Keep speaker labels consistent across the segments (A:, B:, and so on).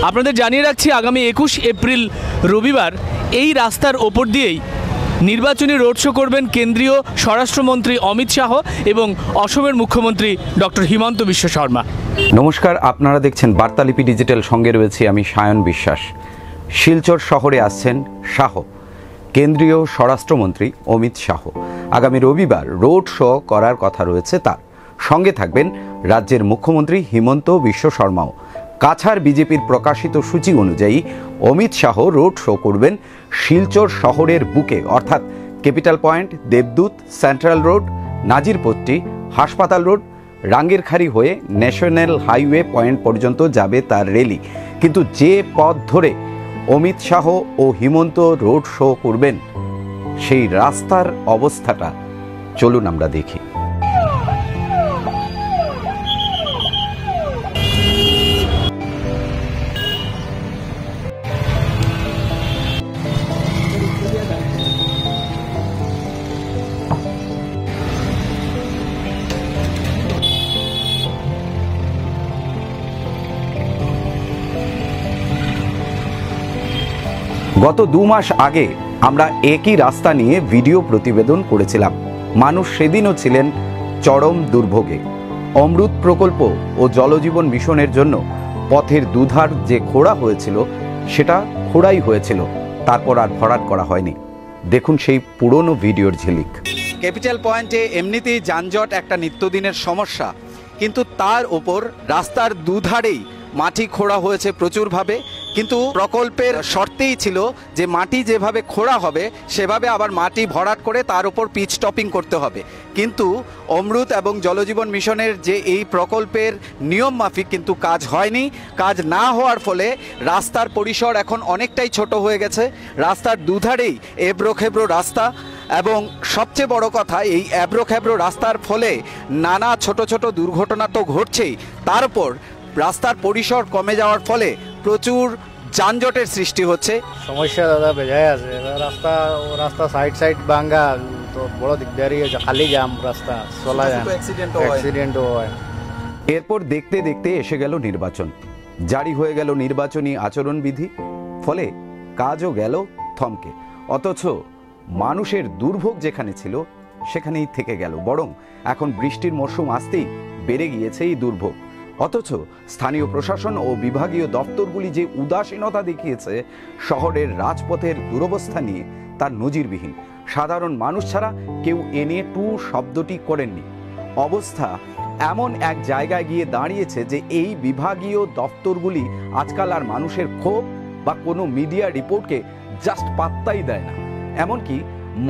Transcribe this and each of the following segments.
A: আপনাদের জানিয়ে রাখছি আগামী 21 এপ্রিল রবিবার এই রাস্তার ওপর দিয়েই নির্বাচনী রোড শো করবেন কেন্দ্রীয় স্বরাষ্ট্রমন্ত্রী অমিত শাহ এবং অসমের মুখ্যমন্ত্রী ডক্টর হিমন্ত বিশ্ব শর্মা।
B: নমস্কার, আপনারা দেখছেন বার্তালিপি ডিজিটাল, সঙ্গে রয়েছে আমি সায়ন বিশ্বাস। শিলচর শহরে আসছেন শাহ, কেন্দ্রীয় স্বরাষ্ট্রমন্ত্রী অমিত শাহ। আগামী রবিবার রোড শো করার কথা রয়েছে তার। সঙ্গে থাকবেন রাজ্যের মুখ্যমন্ত্রী হিমন্ত বিশ্ব শর্মাও। কাছাড় বিজেপির প্রকাশিত সূচি অনুযায়ী অমিত শাহ রোড শো করবেন শিলচর শহরের বুকে, অর্থাৎ capital point, Debdoot, central road, Nazirpatti, হাসপাতাল রোড, রাঙ্গিরখাড়ি হয়ে ন্যাশনাল হাইওয়ে পয়েন্ট পর্যন্ত যাবে তার র্যালি। কিন্তু যে পথ ধরে অমিত শাহ ও হিমন্ত রোড শো করবেন সেই রাস্তার অবস্থাটা চলুন আমরা দেখি। গত 2 মাস আগে আমরা একই রাস্তা নিয়ে ভিডিও প্রতিবেদন করেছিলাম। মানুষ সেদিনও ছিলেন চরম দুর্ভোগে। অমৃত প্রকল্প ও জলজীবন মিশনের জন্য পথের দুধার যে খোঁড়া হয়েছিল সেটা খোঁড়াই হয়েছিল, তারপর আর ভরাট করা হয়নি। দেখুন সেই পুরনো ভিডিওর ঝিলিক। ক্যাপিটাল পয়েন্টে এমনিতেই যানজট একটা নিত্যদিনের সমস্যা, কিন্তু তার ওপর রাস্তার দুধারেই মাটি খোঁড়া হয়েছে প্রচুরভাবে। কিন্তু প্রকল্পের শর্তেই ছিল যে মাটি যেভাবে খোঁড়া হবে সেভাবে আবার মাটি ভরাট করে তার উপর পিচ টপিং করতে হবে। কিন্তু অমৃত এবং জলজীবন মিশনের যে এই প্রকল্পের নিয়ম মাফিক কিন্তু কাজ হয়নি। কাজ না হওয়ার ফলে রাস্তার পরিসর এখন অনেকটাই ছোট হয়ে গেছে। রাস্তার দুধারেই এবড়ো খেবড়ো রাস্তা, এবং সবচেয়ে বড় কথা, এই এবড়ো খেবড়ো রাস্তার ফলে নানা ছোট ছোট দুর্ঘটনা তো ঘটছেই, তার উপর রাস্তার পরিসর কমে যাওয়ার ফলে প্রচুর যানজটের সৃষ্টি হচ্ছে।
C: সমস্যা দাদা বেজায় আছে। রাস্তা সাইড ভাঙ্গা, তো বড় দিকদারি, খালি জাম, রাস্তা চলা যায়, অ্যাক্সিডেন্টও হয়।
B: এরপর দেখতে দেখতে এসে গেল নির্বাচন, জারি হয়ে গেল নির্বাচনী আচরণবিধি, ফলে কাজও গেল থমকে। অথচ মানুষের দুর্ভোগ যেখানে ছিল সেখানেই থেকে গেল, বরং এখন বৃষ্টির মরশুম আসতেই বেড়ে গিয়েছে এই দুর্ভোগ। অথচ স্থানীয় প্রশাসন ও বিভাগীয় দপ্তরগুলি যে উদাসীনতা দেখিয়েছে শহরের রাজপথের দুরবস্থা নিয়ে, তার নজিরবিহীন। সাধারণ মানুষ ছাড়া কেউ এ নিয়ে টু শব্দটি করেননি। অবস্থা এমন এক জায়গায় গিয়ে দাঁড়িয়েছে যে এই বিভাগীয় দপ্তরগুলি আজকাল আর মানুষের ক্ষোভ বা কোনো মিডিয়া রিপোর্টকে জাস্ট পাত্তাই দেয় না। এমনকি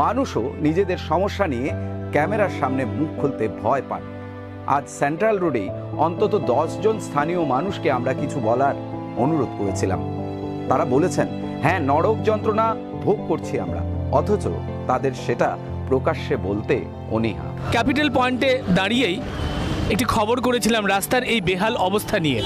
B: মানুষও নিজেদের সমস্যা নিয়ে ক্যামেরার সামনে মুখ খুলতে ভয় পান। আজ সেন্ট্রাল রোডেই অন্তত 10 জন স্থানীয় মানুষকে আমরা কিছু বলার অনুরোধ করেছিলাম। তারা বলেছেন, হ্যাঁ, নরক যন্ত্রণা ভোগ করছি আমরা, অথচ তাদের সেটা প্রকাশ্যে বলতে অনীহা।
A: ক্যাপিটাল পয়েন্টে দাঁড়িয়েই একটি খবর করেছিলাম রাস্তার এই বেহাল অবস্থা নিয়ে।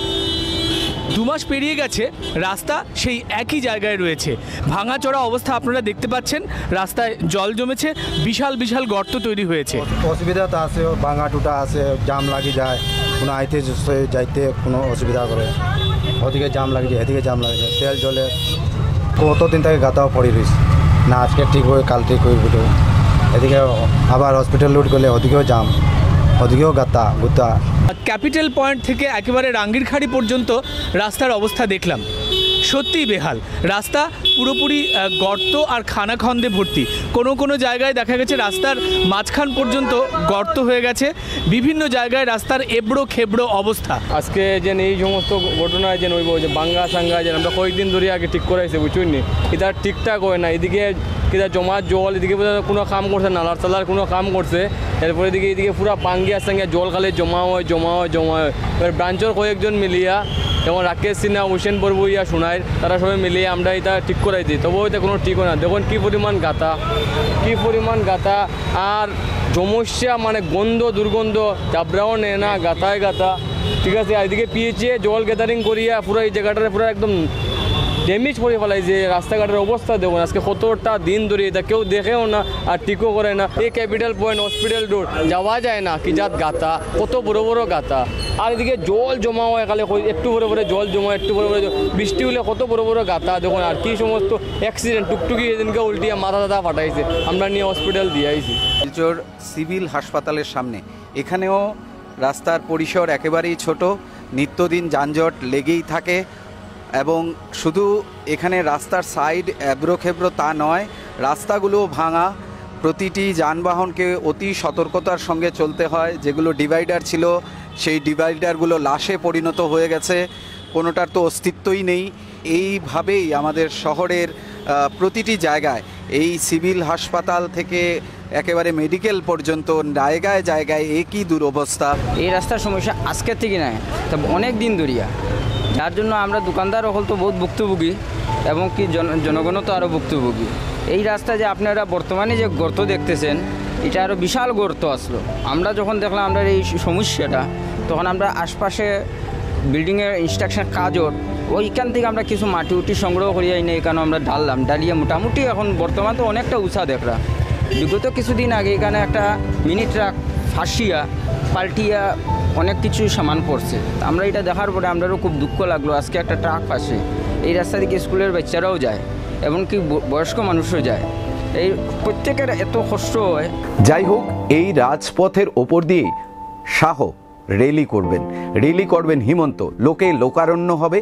A: 2 মাস পেরিয়ে গেছে, রাস্তা সেই একই জায়গায় রয়েছে। ভাঙাচোরা অবস্থা আপনারা দেখতে পাচ্ছেন। রাস্তায় জল জমেছে, বিশাল বিশাল গর্ত তৈরি হয়েছে।
D: অসুবিধা তো আছে, ভাঙা টুটা আছে, জাম লাগি যায়, কোনো আইতে যাইতে কোনো অসুবিধা করে, ওদিকে জাম লাগে যায়, এদিকে জাম লাগে যায়, তেল জলে কতদিন থেকে গাতাও পড়ে রয়েছে না, আজকে ঠিক হয়ে কাল ঠিক হয়ে উঠে, এদিকে আবার হসপিটাল লুট করলে ওদিকেও জাম, ওদিকেও গাতা গুতা।
A: ক্যাপিটাল পয়েন্ট থেকে একেবারে রাঙ্গিরখাড়ি পর্যন্ত রাস্তার অবস্থা দেখলাম, সত্যিই বেহাল। রাস্তা পুরোপুরি গর্ত আর খানাখন্দে ভর্তি। কোনো কোনো জায়গায় দেখা গেছে রাস্তার মাঝখান পর্যন্ত গর্ত হয়ে গেছে। বিভিন্ন জায়গায় রাস্তার এবড়ো খেবড়ো অবস্থা।
E: আজকে যে এই সমস্ত ঘটনা যে নইব, যে বাঙ্গা সাঙ্গা যে আমরা কয়েকদিন ধরে আগে ঠিক করাইছে, বুঝুন নি, এটা ঠিকঠাক হয় না। এদিকে কিনা জমা জল, এদিকে কোনো কাম করছে, নালার চালার কোনো কাম করছে, এরপরে এদিকে পুরো পাঙ্গিয়া সাঙ্গিয়া জল খালি জমা হয়। এবার ব্রাঞ্চের কয়েকজন মিলিয়া, যেমন রাকেশ সিনহা, হুসেন বরবইয়া, শোনায়, তারা সবাই মিলিয়ে আমরা এটা ঠিক করাই দিই, তবুও এটা কোনো ঠিক হয় না। দেখুন কী পরিমাণ গাতা, আর সমস্যা মানে গন্ধ দুর্গন্ধ, চাবড়াও নেয় না, গাতায় গাতা। ঠিক আছে, এদিকে পিএইচে জল গ্যাদারিং করিয়া পুরো এই জায়গাটারে পুরো একদম ড্যামেজ করে ফেলাই যে রাস্তাঘাটের অবস্থা দেখুন আজকে কতটা দিন ধরে এটা কেউ দেখেও না আর টিকও করে না। এই ক্যাপিটাল পয়েন্ট হসপিটাল রোড যাওয়া যায় না, কি জাত গাতা, কত বড় বড় গাতা, আর এদিকে জল জমা হয় খালি একটু বড় বড় জল জমা, একটু বড় বড় বৃষ্টি হলে কত বড় বড় গাতা দেখুন। আর কি সমস্ত অ্যাক্সিডেন্ট, টুকটুকি এদিনকে উল্টিয়ে মাথা টাথা ফাটাইছে, আমরা নিয়ে হসপিটাল দিয়ে আইছি।
B: শিলচর সিভিল হাসপাতালের সামনে এখানেও রাস্তার পরিসর একেবারেই ছোট, নিত্যদিন যানজট লেগেই থাকে এবং শুধু এখানে রাস্তার সাইড এবড়োখেবড়ো তা নয়, রাস্তাগুলোও ভাঙা, প্রতিটি যানবাহনকে অতি সতর্কতার সঙ্গে চলতে হয়। যেগুলো ডিভাইডার ছিল সেই ডিভাইডারগুলো লাশে পরিণত হয়ে গেছে, কোনোটার তো অস্তিত্বই নেই। এইভাবেই আমাদের শহরের প্রতিটি জায়গায় এই সিভিল হাসপাতাল থেকে একেবারে মেডিকেল পর্যন্ত জায়গায় জায়গায় একই দুরবস্থা।
F: এই রাস্তার সমস্যা আজকের থেকে নয়, তবে অনেক দিন ধরিয়া, যার জন্য আমরা দোকানদার হল তো বহুত ভুক্তভোগী এবং কি জনগণও তো আরও ভুক্তভোগী। এই রাস্তা যে আপনারা বর্তমানে যে গর্ত দেখতেছেন, এটা আরও বিশাল গর্ত আসলো। আমরা যখন দেখলাম আমরা এই সমস্যাটা, তখন আমরা আশপাশে বিল্ডিংয়ের ইনস্ট্রাকশন কাজর ওইখান থেকে আমরা কিছু মাটি উটি সংগ্রহ করিয়াই নেই, কারণ আমরা ডালিয়ে মোটামুটি এখন বর্তমান তো অনেকটা উঁচা দেখরা। বিগত কিছুদিন আগে এখানে একটা মিনি ট্রাক ফাঁসিয়া পাল্টিয়া অনেক কিছু সামান পড়ছে। আমরা এটা দেখার পরে আমারও খুব দুঃখ লাগলো, আজকে একটা ট্রাক ফাঁসে এই রাস্তা দিকে স্কুলের বাচ্চারাও যায়, এমনকি বয়স্ক মানুষও যায়, এই প্রত্যেকের এত কষ্ট হয়।
B: যাই হোক, এই রাজপথের ওপর দিয়ে শাহ রেলি করবেন হিমন্ত, লোকে লোকারণ্য হবে,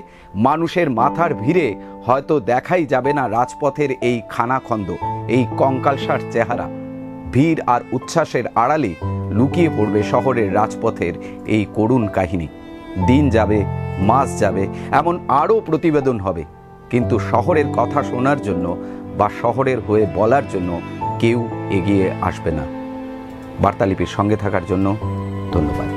B: মানুষের মাথার ভিড়ে হয়তো দেখাই যাবে না রাজপথের এই খানাখন্দ, এই কঙ্কালসার চেহারা। ভিড় আর উচ্ছ্বাসের আড়ালে লুকিয়ে পড়বে শহরের রাজপথের এই করুণ কাহিনী। দিন যাবে, মাস যাবে, এমন আরও প্রতিবেদন হবে, কিন্তু শহরের কথা শোনার জন্য বা শহরের হয়ে বলার জন্য কেউ এগিয়ে আসবে না। বার্তালিপির সঙ্গে থাকার জন্য ধন্যবাদ।